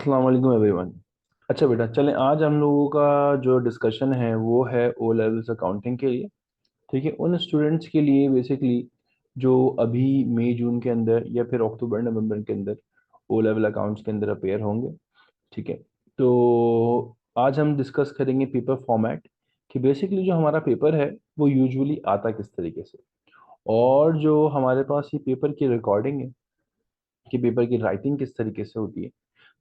अस्सलाम वालेकुम एवरीवन। अच्छा बेटा, चलें आज हम लोगों का जो डिस्कशन है वो है ओ लेवल्स अकाउंटिंग के लिए। ठीक है, उन स्टूडेंट्स के लिए बेसिकली जो अभी मई जून के अंदर या फिर अक्टूबर नवंबर के अंदर ओ लेवल अकाउंट्स के अंदर अपेयर होंगे। ठीक है, तो आज हम डिस्कस करेंगे पेपर फॉर्मेट कि बेसिकली जो हमारा पेपर है वो यूजुअली आता किस तरीके से, और जो हमारे पास ये पेपर की रिकॉर्डिंग है कि पेपर की राइटिंग किस तरीके से होती है,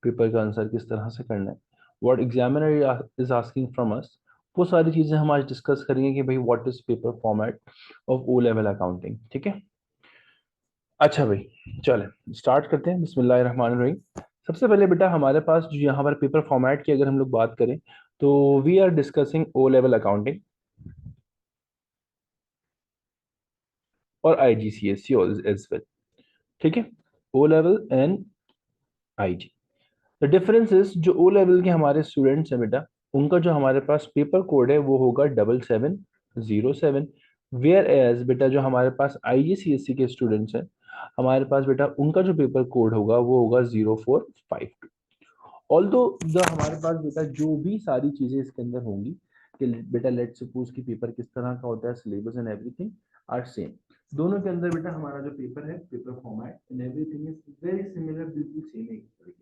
पेपर का आंसर किस तरह से करना है, what examiner is asking from us, वो सारी चीज़ें हम आज डिस्कस करेंगे कि भाई what is paper format of O level accounting. ठीक है, अच्छा भाई, चलें स्टार्ट करते हैं। बिस्मिल्लाहिर्रहमानिर्रहीम। सबसे पहले बेटा हमारे पास जो यहाँ पर पेपर फॉर्मेट की अगर हम लोग बात करें तो we are discussing O level accounting और IGCSE एज वेल। ठीक है, O level and IG। The difference is जो ओ लेवल के हमारे स्टूडेंट्स हैं बेटा, उनका जो हमारे पास पेपर कोड है वो होगा 7707। वेयर एज बेटा जो हमारे पास IGCSE के स्टूडेंट्स हैं, हमारे पास बेटा उनका जो पेपर कोड होगा वो होगा 0452। ऑल्दो द हमारे पास बेटा जो भी सारी चीजें इसके अंदर होंगी कि बेटा लेट सपोज कि पेपर किस तरह का होता है, syllabus and everything are same. दोनों के अंदर बेटा हमारा जो पेपर है, paper format and everything is very similar, बिल्कुल सेम है एक तरीके।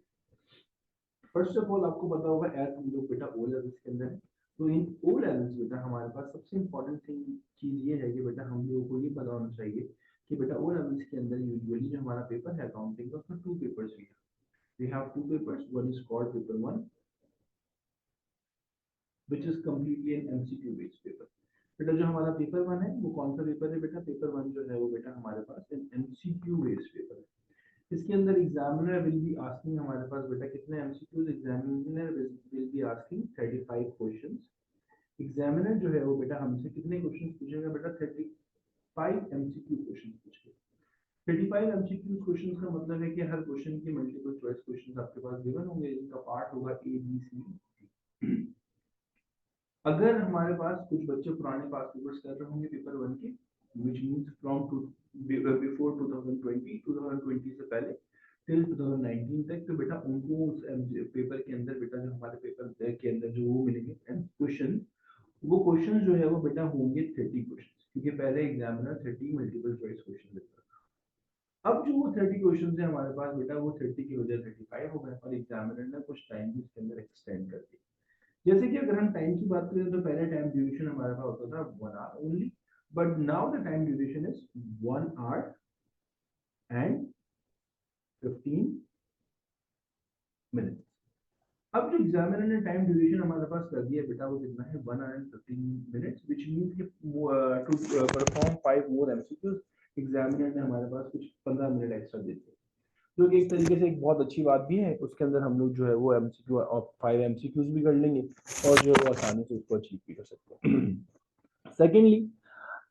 फर्स्ट ऑफ ऑल आपको पता होगा एज हम लोग बेटा ओ लेवल्स के अंदर है, तो इन ओ लेवल्स बेटा हमारे पास सबसे इंपॉर्टेंट थिंग चीज ये है कि बेटा हम लोगों को ये पता होना चाहिए कि बेटा ओ लेवल्स के अंदर यूजुअली जो हमारा पेपर है अकाउंटिंग का, उसमें टू पेपर्स भी है। We have two papers, one is called paper one which is completely an MCQ based paper. बेटा जो हमारा पेपर वन है वो कौन सा पेपर है बेटा, पेपर वन जो है वो बेटा हमारे पास एन MCQ बेस्ड पेपर है। इसके अंदर एग्जामिनर विल बी आस्किंग हमारे पास बेटा कितने MCQs, examiner will be asking 35 questions. Examiner जो है वो बेटा हमसे कितने क्वेश्चंस पूछेगा बेटा, 35 MCQ क्वेश्चंस पूछेगा। 35 MCQ क्वेश्चंस का मतलब है कि हर क्वेश्चन की मल्टीपल चॉइस क्वेश्चंस आपके पास गिवन होंगे, जिनका पार्ट होगा ABC। अगर हमारे पास कुछ बच्चे पुराने पास पेपर्स कर रहे होंगे पेपर वन के, विच मीन्स फ्रॉम बिफोर 2020 2020 से पहले टिल 2019 तक, तो बेटा उनको उस पेपर के अंदर बेटा जो हमारे पेपर के अंदर जो वो मिलेंगे क्वेश्चन, वो क्वेश्चन जो है वो बेटा होंगे 30 क्वेश्चन, क्योंकि पहले एग्जामिनर 30 मल्टीपल चॉइस क्वेश्चन देता था। अब जो वो 30 क्वेश्चन है हमारे पास बेटा वो 30 की वजह 35 हो गए, और एग्जामिनर ने कुछ टाइम भी इसके अंदर एक्सटेंड कर दिया। जैसे कि अगर हम टाइम की बात करें तो पहले टाइम ड्यूरेशन हमारे पास होता था 1 hour only, but now the time duration is 1 hour and 15 minute. अब जो एग्जामिनर ने टाइम ड्यूरेशन हमारे पास कर दिया बेटा वो कितना है, 1 hour and 15 minutes, which means कि to perform 5 more MCQs examiner ने हमारे पास कुछ 15 मिनट एक्स्ट्रा दे दिए, जो कि एक तरीके से एक बहुत अच्छी बात भी है। उसके अंदर हम लोग जो है वो MCQ और 5 MCQs भी कर लेंगे और जो है वो आसानी से उसको अचीव भी कर सकते हैं। सेकेंडली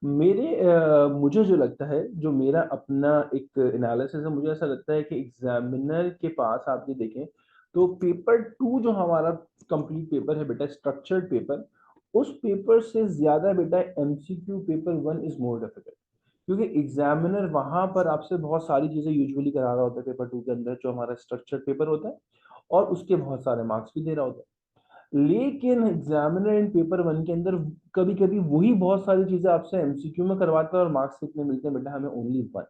मुझे जो लगता है, जो मेरा अपना एक एनालिसिस है, मुझे ऐसा लगता है कि एग्जामिनर के पास आप ये देखें तो पेपर टू जो हमारा कंप्लीट पेपर है बेटा, स्ट्रक्चर्ड पेपर, उस पेपर से ज्यादा बेटा MCQ paper one is more difficult, क्योंकि एग्जामिनर वहां पर आपसे बहुत सारी चीजें यूजुअली करा रहा होता है पेपर टू के अंदर जो हमारा स्ट्रक्चर्ड पेपर होता है, और उसके बहुत सारे मार्क्स भी दे रहा होता है। लेकिन एग्जामिनर इन पेपर वन के अंदर कभी कभी वही बहुत सारी चीजें आपसे MCQ में करवाता है और मार्क्स कितने मिलते हैं बेटा, हमें ओनली वन।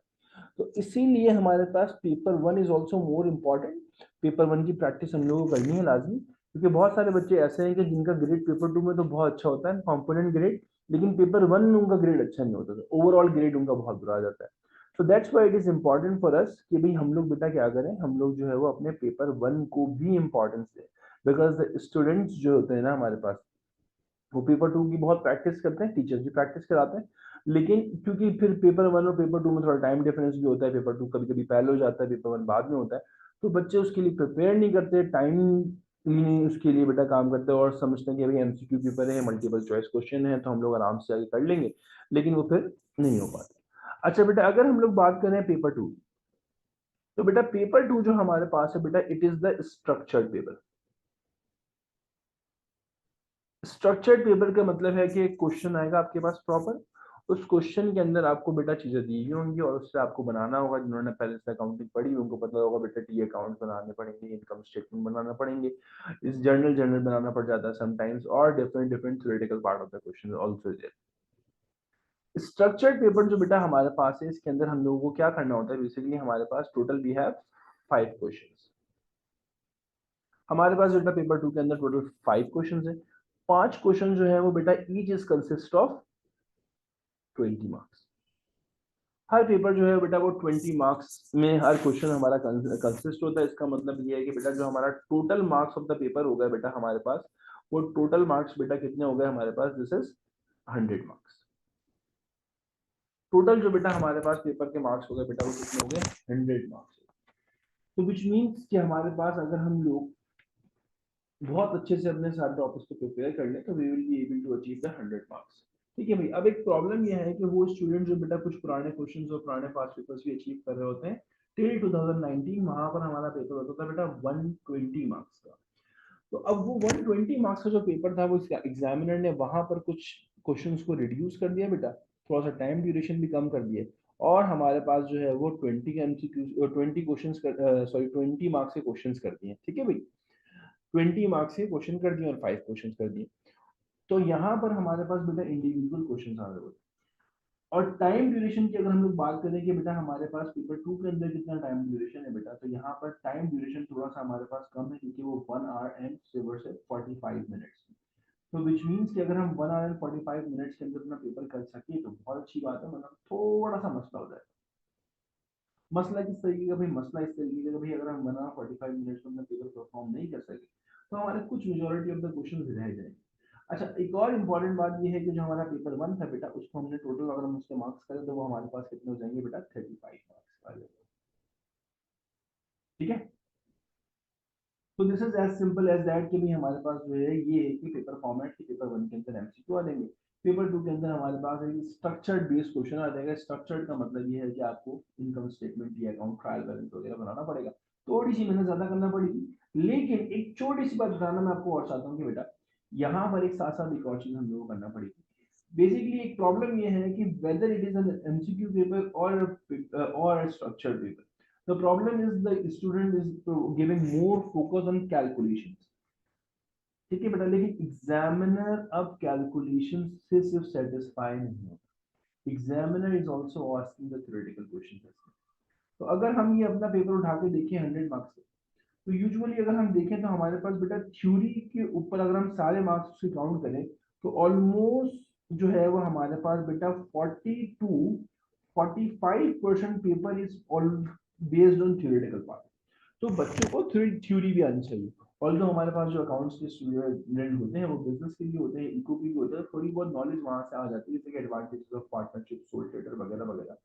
तो इसीलिए हमारे पास paper one is also more important. Paper one की प्रैक्टिस हम लोगों को करनी है लाजमी, क्योंकि बहुत सारे बच्चे ऐसे हैं कि जिनका ग्रेड पेपर टू में तो बहुत अच्छा होता है, कॉम्पोनेंट ग्रेड, लेकिन पेपर वन में उनका ग्रेड अच्छा नहीं होता, ओवरऑल ग्रेड उनका बहुत बुरा आ जाता है। तो that's why it is important for us कि भाई हम लोग बेटा क्या करें, हम लोग जो है वो अपने पेपर वन को भी इम्पोर्टेंस दें, बिकॉज स्टूडेंट्स जो होते हैं ना हमारे पास, वो पेपर टू की बहुत प्रैक्टिस करते हैं, टीचर्स भी प्रैक्टिस कराते हैं, लेकिन क्योंकि फिर पेपर वन और पेपर टू में थोड़ा टाइम डिफरेंस भी होता है, पेपर टू कभी कभी पहले हो जाता है, पेपर वन बाद में होता है, तो बच्चे उसके लिए प्रिपेयर नहीं करते, टाइम नहीं उसके लिए बेटा काम करते हैं, और समझते हैं कि भाई MCQ पेपर है, मल्टीपल चॉइस क्वेश्चन है, तो हम लोग आराम से आगे कर लेंगे, लेकिन वो फिर नहीं हो पाता। अच्छा बेटा, अगर हम लोग बात करें पेपर टू, तो बेटा पेपर टू जो हमारे पास है बेटा, it is the structured paper. Structured paper का मतलब है कि एक क्वेश्चन आएगा आपके पास प्रॉपर, उस क्वेश्चन के अंदर आपको बेटा चीजें दी हुई होंगी और उससे आपको बनाना होगा। जिन्होंने पहले से अकाउंटिंग पढ़ी उनको पता होगा बेटा टी अकाउंट बनाने पड़ेंगे, इनकम स्टेटमेंट बनाना पड़ेंगे, इस जर्नल बनाना पड़ जाता है समटाइम्स, और different different theoretical part of the question also there. Structured paper जो बेटा हमारे पास है, इसके अंदर हम लोगों को क्या करना होता है, बेसिकली हमारे पास टोटल वी हैव 5 क्वेश्चंस। हमारे पास बेटा पेपर 2 के अंदर टोटल 5 क्वेश्चंस है। 5 क्वेश्चन जो है वो बेटा each is consist of 20 marks. Her paper जो है बेटा वो 20 मार्क्स में हर क्वेश्चन हमारा कंसिस्ट होता है। इसका मतलब ये है कि बेटा जो हमारा total marks of the paper हो गया बेटा हमारे पास, वो टोटल मार्क्स बेटा कितने हो गए हमारे पास, दिस इज 100 मार्क्स। टोटल जो बेटा हमारे पास पेपर के मार्क्स हो गए बेटा वो कितने हो गए, 100 मार्क्स। तो विच मीन्स कि हमारे पास अगर हम लोग बहुत अच्छे से अपने सारे टॉपिक्स को प्रिपेयर कर लें तो we will be able to achieve the 100 marks. ठीक है भाई। अब एक प्रॉब्लम यह है कि वो स्टूडेंट जो बेटा कुछ पुराने क्वेश्चंस और पुराने पास पेपर्स भी अचीव कर रहे होते हैं टिल 2019, वहां पर हमारा पेपर होता था बेटा 120 मार्क्स का। तो अब वो 120 मार्क्स का जो पेपर था वो एग्जामिनर ने वहां पर कुछ क्वेश्चंस को रिड्यूस कर दिया बेटा, थोड़ा सा टाइम ड्यूरेशन भी कम कर दिए, और हमारे पास जो है वो 20 एमसीक्यू 20 क्वेश्चंस सॉरी 20 मार्क्स के क्वेश्चंस कर दिए। ठीक है भाई, 20 मार्क्स के क्वेश्चन कर दिए और 5 क्वेश्चन कर दिए। तो यहाँ पर हमारे पास बेटा इंडिविजुअल क्वेश्चन आ रहे होते। और टाइम ड्यूरेशन की अगर हम लोग बात करें कि बेटा हमारे पास पेपर 2 के अंदर कितना टाइम ड्यूरेशन है बेटा, तो यहाँ पर टाइम ड्यूरेशन थोड़ा सा हमारे पास कम है क्योंकि वो 1 आवर एंड 45 मिनट्स। तो विच मीन्स कि अगर हम 1 आवर एंड 45 मिनट्स के अंदर अपना पेपर कर सके तो बहुत अच्छी बात है, मतलब थोड़ा सा मसला हो जाए। मसला किस तरीके का भाई, मसला इस तरीके का भाई, अगर हम 1 आवर 45 मिनट्स में अपना पेपर परफॉर्म नहीं कर सके तो हमारे कुछ मेजोरिटी ऑफ द क्वेश्चन रह जाएंगे। अच्छा, एक और इम्पोर्टेंट बात ये है कि जो हमारा पेपर 1 था बेटा, उसको हमने टोटल अगर हम उसके मार्क्स करें तो वो हमारे पास कितने हो जाएंगे बेटा, 35 मार्क्स आ जाएंगे। ठीक है। तो this is as simple as that कि भाई हमारे पास जो है ये है कि पेपर फॉर्मेट की पेपर 1 के अंदर एमसीक्यू आ जाएंगे, पेपर 2 के अंदर हमारे पास एक स्ट्रक्चर्ड बेस्ड क्वेश्चन आ जाएगा। स्ट्रक्चर्ड का मतलब ये है कि आपको इनकम स्टेटमेंट या अकाउंट ट्रायल बैलेंस वगैरह बनाना पड़ेगा, थोड़ी सी मेहनत ज्यादा करना पड़ेगी। लेकिन एक छोटी सी बात बताना मैं आपको और चाहता हूँ कि बेटा यहाँ पर एक साथ साथ एक और चीज हम लोगों को करना पड़ेगी। बेसिकली एक प्रॉब्लम ये है कि whether it is an MCQ paper और structured paper, the problem is the student is giving more focus on calculations। ठीक है बेटा, लेकिन एग्जामिनर अब कैलकुलेशन से सिर्फ सेटिस्फाई नहीं होता, examiner is also asking the theoretical questions. तो अगर हम ये अपना पेपर उठा के देखें 100 मार्क्स से, तो यूजुअली अगर हम देखें तो हमारे पास बेटा थ्योरी के ऊपर अगर हम सारे मार्क्स से काउंट करें तो ऑलमोस्ट जो है वो हमारे पास बेटा 40 to 45% paper is all based on theoretical part. तो बच्चों को थ्योरी भी आनी चाहिए। ऑल्दो हमारे पास जो अकाउंट्स के स्टूडेंट होते हैं वो बिजनेस के लिए होते हैं, इको के लिए होते हैं, थोड़ी बहुत नॉलेज वहां से आ जाती है, जैसे कि advantages of partnership, soul trader वगैरह वगैरह।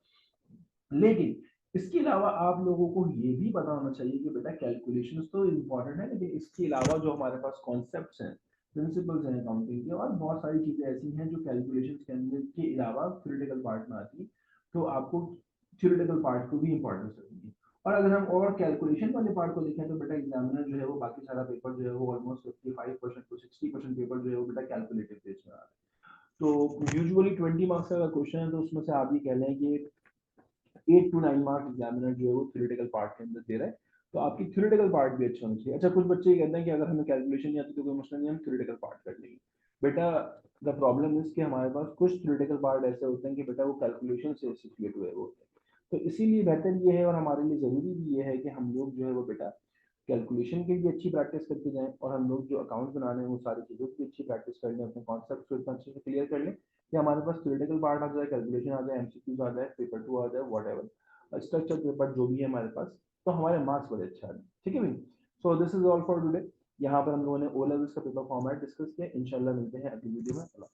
लेकिन इसके अलावा आप लोगों को ये भी पता होना चाहिए कि बेटा कैलकुलेशंस तो इम्पोर्टेंट है, लेकिन इसके अलावा जो हमारे पास कॉन्सेप्ट्स हैं, प्रिंसिपल्स हैं अकाउंटिंग के, और बहुत सारी चीजें ऐसी हैं जो कैलकुलेशंस के अंदर के अलावा थ्योरेटिकल पार्ट में आती है। तो आपको थ्योरेटिकल पार्ट को भी इंपॉर्टेंस रखेंगे। और अगर हम और कैलकुलेशन वाले पार्ट को देखें तो बेटा एग्जामिनर जो है वो बाकी सारा पेपर जो है वो ऑलमोस्ट 55% टू 60% पेपर जो है वो बेटा कैलकुलेटिव बेस में आ रहा है। तो यूजुअली 20 मार्क्स का क्वेश्चन है तो उसमें से आप ये कह लें कि 8 टू 9 मार्क्स एग्जामिनर जो है वो थ्योरेटिकल पार्ट के अंदर दे रहा है। तो आपकी थ्योरेटिकल पार्ट भी अच्छा होना चाहिए। अच्छा, कुछ बच्चे ये कहते हैं कि अगर हमें कैलकुलेशन नहीं आती तो कोई मसला नहीं, हम थ्योरेटिकल पार्ट कर लेंगे। बेटा द प्रॉब्लम इज कि हमारे पास कुछ थ्योरेटिकल पार्ट ऐसे होते हैं कि बेटा वो कैलकुलेशन से एसोसिएट हुए होते हैं। तो इसीलिए बेहतर ये है और हमारे लिए ज़रूरी भी ये है कि हम लोग जो है वो बेटा कैलकुलेशन की भी अच्छी प्रैक्टिस करते जाएं, और हम लोग जो अकाउंट बना रहे हैं वो सारी चीज़ों की अच्छी प्रैक्टिस कर लें, अपने कॉन्सेप्ट को इतना अच्छे से क्लियर कर लें कि हमारे पास थ्योरेटिकल पार्ट आ जाए, कैलकुलेशन आ जाए, एमसीक्यूज आ जाए, पेपर 2 आ जाए, व्हाटएवर स्ट्रक्चर पेपर जो भी है हमारे पास, तो हमारे मार्क्स बड़े अच्छे आ जाए। ठीक है भाई। So this is all for today. यहाँ पर हम लोगों ने ओ लेवल्स का पेपर फॉर्मेट डिस्कस किया। इंशाल्लाह मिलते हैं अगली वीडियो में।